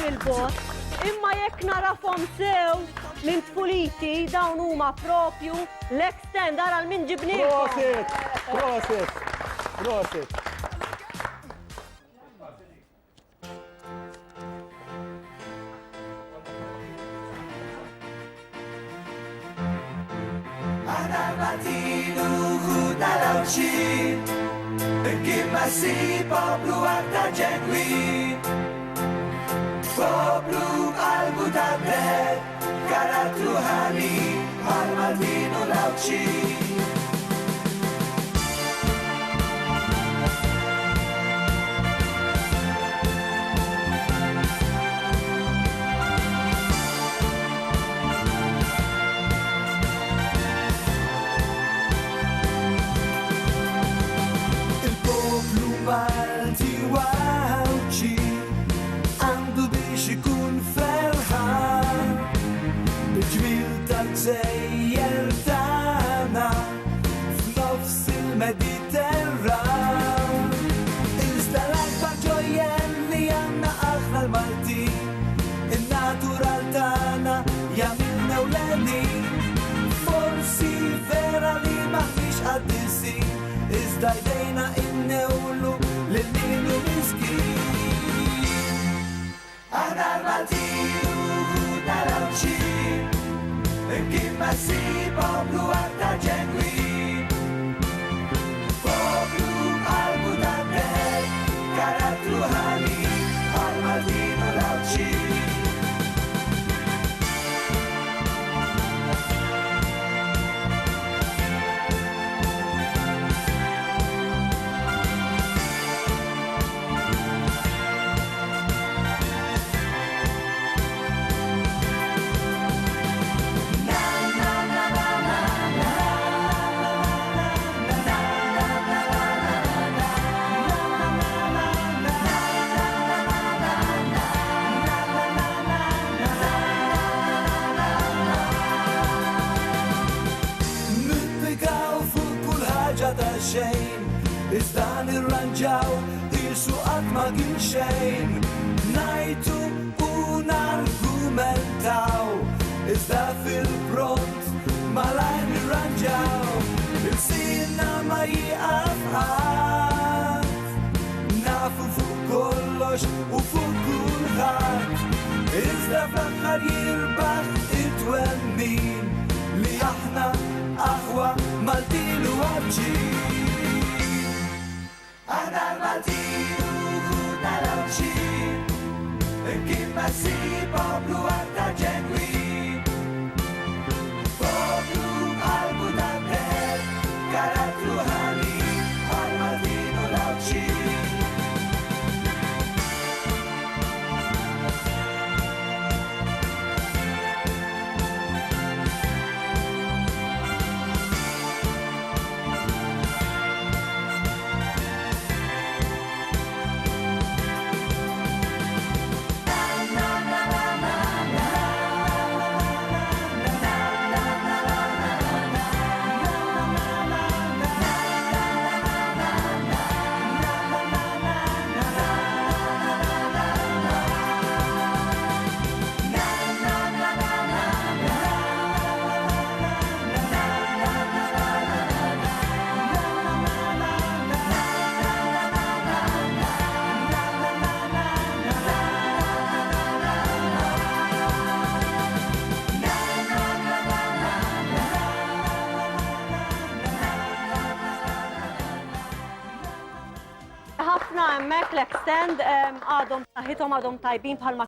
il-bot, imma jekk narafhom sew minn tfuliti dawn huma propju l-extend ara l-min ġibniehom. Prosit! Prosit! Si poplu għadda ġenwi, poplu qalbu ta' bed, karattru ħali, għal-Maltinu lawċi. Malti wawċi għandu biex ikun ferħan bil-ġmil tal-gżejjer tagħna f'nofs il-Mediterran. Iżda l-akbar ġojjen li għandna aħna l-Malti, in-natural tagħna jagħmilna ewlenin. Forsi vera li maħniex qaddisi, iżda jdejna innewlu lil-minu miskin. Aħna l-Maltinu narawċi, kif ma si poplu għadda ġenwi, poplu qalbu ta' bed, karattru ħali, għal-Maltinu lawċi. Xejn, iżda nirranġaw, irsu qatt ma kien xejn. Ngħidu u nargumentaw, iżda fil-front malajr nirranġaw. Il-sina ma jieqaf ħadd, nafu fuq kollox u fuq kulħadd. Iżda fl-aħħar jirbaħ it-twemmin li aħna aħwa Maltinu għabġi. Aħna l-Maltinu narawċi, kif ma si poplu għadda ġenwi, poplu qalbu ta' bed, karattru ħali, għal-Maltinu lawċi. Ħafna hemmhekk l-extend għadhom saħħithom għadhom tajbin bħalma